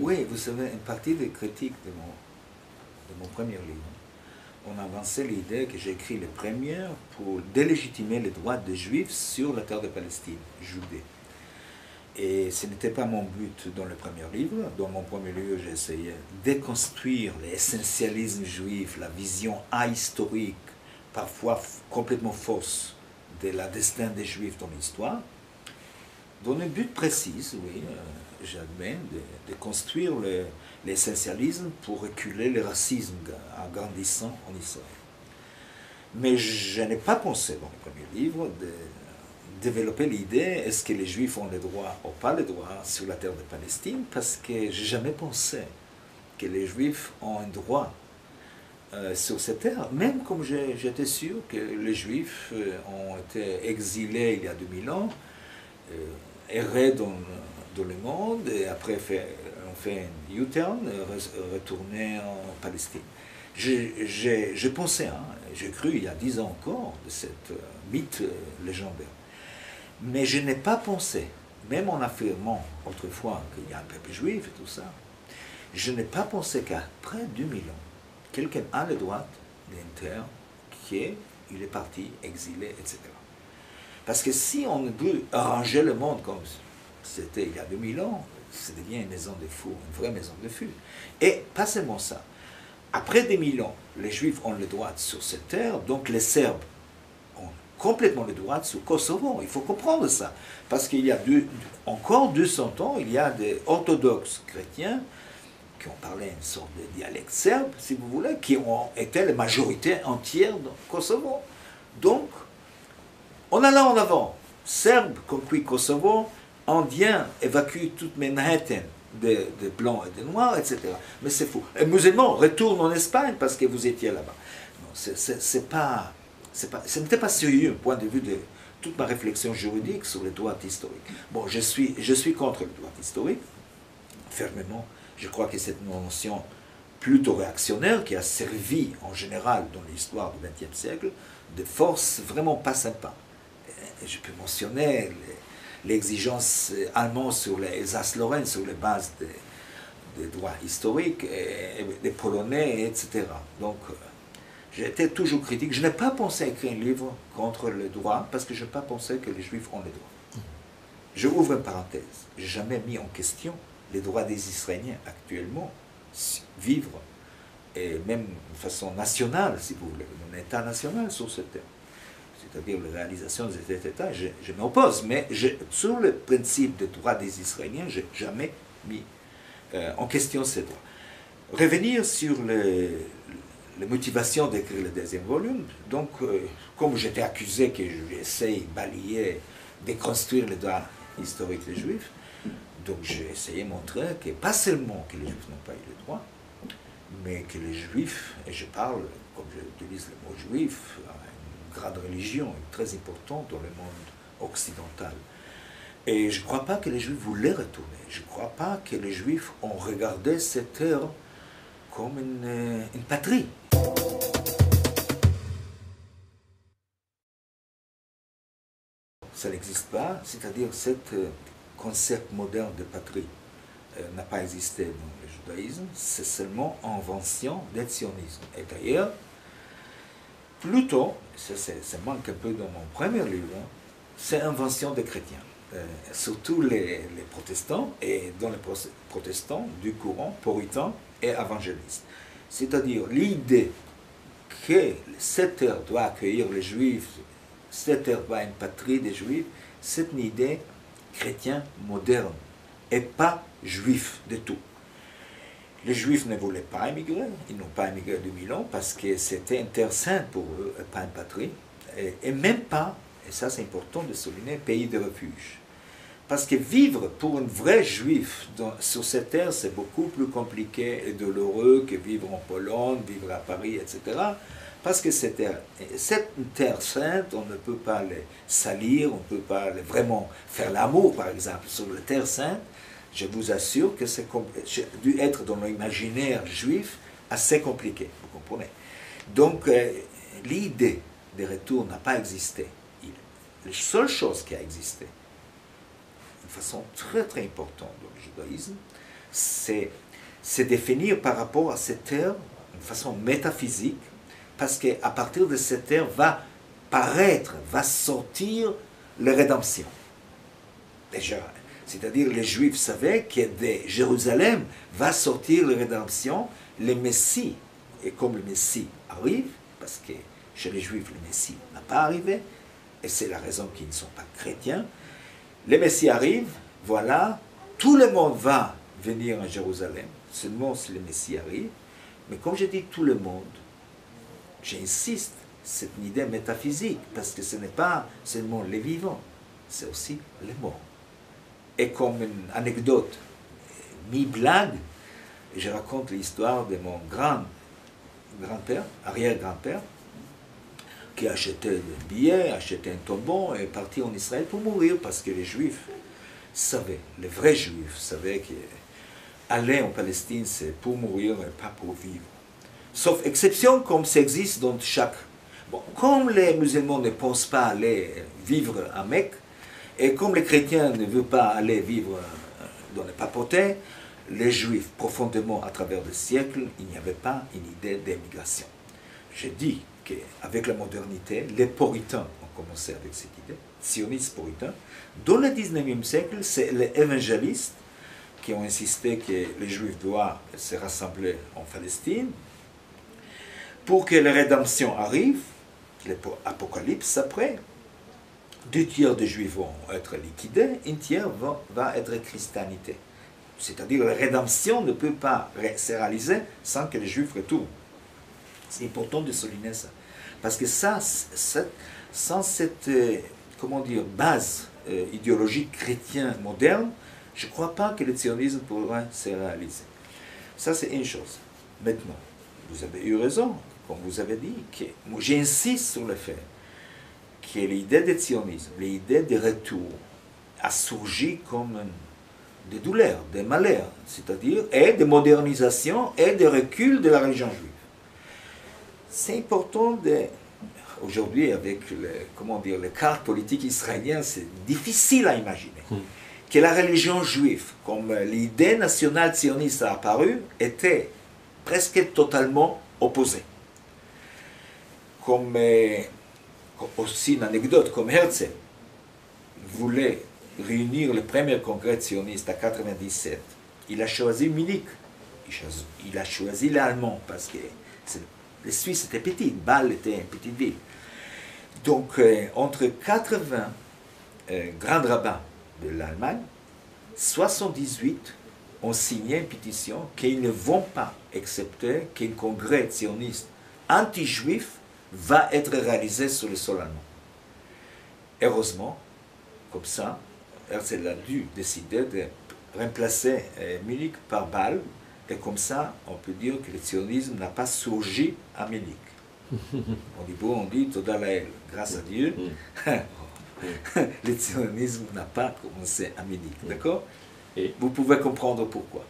Oui, vous savez, une partie des critiques de mon premier livre, on a avancé l'idée que j'ai écrit les premières pour délégitimer les droits des Juifs sur la terre de Palestine, Judée. Et ce n'était pas mon but dans le premier livre. Dans mon premier livre, j'ai essayé de déconstruire l'essentialisme juif, la vision ahistorique, parfois complètement fausse, de la destin des Juifs dans l'histoire. Dans un but précis, oui, j'admets, de construire l'essentialisme pour reculer le racisme en grandissant en Israël. Mais je n'ai pas pensé dans le premier livre de développer l'idée est-ce que les Juifs ont le droit ou pas le droit sur la terre de Palestine, parce que je n'ai jamais pensé que les Juifs ont un droit sur cette terre, même comme j'étais sûr que les Juifs ont été exilés il y a 2000 ans, erré dans le monde et après on fait un U-turn, retourné en Palestine. J'ai pensé, hein, j'ai cru il y a 10 ans encore de cette mythe légendaire. Mais je n'ai pas pensé, même en affirmant autrefois qu'il y a un peuple juif et tout ça, je n'ai pas pensé qu'après 2000 ans, quelqu'un a le droit d'une terre qui est, il est parti, exilé, etc. Parce que si on veut arranger le monde comme c'était il y a 2000 ans, ça devient une maison de fous, une vraie maison de fous. Et pas seulement ça. Après 2000 ans, les Juifs ont le droit sur cette terre, donc les Serbes ont complètement le droit sur Kosovo. Il faut comprendre ça. Parce qu'il y a encore 200 ans, il y a des orthodoxes chrétiens qui ont parlé une sorte de dialecte serbe, si vous voulez, qui ont été la majorité entière dans Kosovo. Donc, on allait en avant. Serbes conquis Kosovo, Indiens évacuent toute Manhattan de blancs et de noirs, etc. Mais c'est fou. Les musulmans retournent en Espagne parce que vous étiez là-bas. Ce n'était pas sérieux, point de vue de toute ma réflexion juridique sur les droits historiques. Bon, je suis contre le droit historique, fermement. Je crois que c'est une notion plutôt réactionnaire qui a servi en général dans l'histoire du XXe siècle de force vraiment pas sympa. Je peux mentionner l'exigence allemande sur les Alsace-Lorraine, sur les bases des droits historiques, et des Polonais, etc. Donc, j'ai été toujours critique. Je n'ai pas pensé à écrire un livre contre le droit, parce que je n'ai pas pensé que les Juifs ont le droit. Je ouvre une parenthèse. Je n'ai jamais mis en question les droits des Israéliens actuellement, vivre, et même de façon nationale, si vous voulez, un État national sur ce terrain. C'est-à-dire la réalisation de cet État, je m'oppose, mais sur le principe des droits des Israéliens, je n'ai jamais mis en question ces droits. Revenir sur les motivations d'écrire le deuxième volume, donc, comme j'étais accusé que j'essaye de balayer, déconstruire les droits historiques des Juifs, donc j'ai essayé de montrer que pas seulement que les Juifs n'ont pas eu le droit, mais que les Juifs, et je parle, comme j'utilise le mot juif, une grande religion très importante dans le monde occidental. Et je ne crois pas que les Juifs voulaient retourner. Je ne crois pas que les Juifs ont regardé cette terre comme une patrie. Ça n'existe pas, c'est-à-dire ce concept moderne de patrie n'a pas existé dans le judaïsme, c'est seulement invention du sionisme. Et d'ailleurs, Pluton, ça manque un peu dans mon premier livre, c'est invention des chrétiens. Surtout les protestants, et dans les protestants du courant puritain et évangéliste. C'est-à-dire l'idée que cette terre doit accueillir les Juifs, cette terre doit être une patrie des Juifs, c'est une idée chrétienne moderne, et pas juif de tout. Les Juifs ne voulaient pas émigrer, ils n'ont pas émigré de 2000 ans parce que c'était une terre sainte pour eux, et pas une patrie, et même pas, et ça c'est important de souligner, pays de refuge. Parce que vivre pour un vrai Juif sur cette terre, c'est beaucoup plus compliqué et douloureux que vivre en Pologne, vivre à Paris, etc. Parce que cette terre sainte, on ne peut pas les salir, on ne peut pas vraiment faire l'amour, par exemple, sur la terre sainte. Je vous assure que c'est dû être dans l'imaginaire juif assez compliqué, vous comprenez. Donc, l'idée de retour n'a pas existé. La seule chose qui a existé, de façon très très importante dans le judaïsme, c'est définir par rapport à cette terre de façon métaphysique, parce qu'à partir de cette terre va paraître, va sortir la rédemption. Déjà, c'est-à-dire les Juifs savaient que de Jérusalem va sortir la rédemption, le Messie. Et comme le Messie arrive, parce que chez les Juifs le Messie n'a pas arrivé, et c'est la raison qu'ils ne sont pas chrétiens, le Messie arrive, voilà, tout le monde va venir à Jérusalem, seulement si le Messie arrive, mais comme je dis tout le monde, j'insiste, c'est une idée métaphysique, parce que ce n'est pas seulement les vivants, c'est aussi les morts. Et comme une anecdote, mi-blague, je raconte l'histoire de mon grand-père, arrière-grand-père, qui achetait des billets, achetait un tombeau et est parti en Israël pour mourir, parce que les Juifs savaient, les vrais Juifs savaient qu'aller en Palestine, c'est pour mourir et pas pour vivre. Sauf exception, comme ça existe dans chaque... Bon, comme les musulmans ne pensent pas aller vivre à Mecque, et comme les chrétiens ne veulent pas aller vivre dans les papautés, les Juifs, profondément à travers les siècles, il n'y avait pas une idée d'émigration. Je dis qu'avec la modernité, les puritains ont commencé avec cette idée, sionistes puritains. Dans le 19e siècle, c'est les évangélistes qui ont insisté que les Juifs doivent se rassembler en Palestine pour que la rédemption arrive, l'Apocalypse après. 2 tiers des Juifs vont être liquidés, 1 tiers va être christianité. C'est-à-dire la rédemption ne peut pas se réaliser sans que les Juifs retournent. C'est important de souligner ça. Parce que ça, sans cette comment dire, base idéologique chrétienne moderne, je ne crois pas que le sionisme pourrait se réaliser. Ça, c'est une chose. Maintenant, vous avez eu raison, comme vous avez dit, que j'insiste sur le fait que l'idée de sionisme, l'idée de retour, a surgi comme des douleurs, des malheurs, c'est-à-dire, et de modernisation et de recul de la religion juive. C'est important de... Aujourd'hui, avec comment dire, les cartes politiques israéliennes, c'est difficile à imaginer que la religion juive, comme l'idée nationale sioniste a apparu, était presque totalement opposée. Comme aussi une anecdote, comme Herzl voulait réunir le premier congrès sioniste en 1997, il a choisi Munich, il a choisi l'allemand, parce que les Suisses étaient petits, Bâle était une petite ville. Donc, entre 80 grands rabbins de l'Allemagne, 78 ont signé une pétition qu'ils ne vont pas accepter qu'un congrès sioniste anti-juif va être réalisé sur le sol allemand. Heureusement, comme ça, Herzl a dû décider de remplacer Munich par Bâle, et comme ça, on peut dire que le sionisme n'a pas surgi à Munich. Au niveau, on dit Toda Lael, grâce à Dieu, le sionisme n'a pas commencé à Munich, d'accord? Vous pouvez comprendre pourquoi.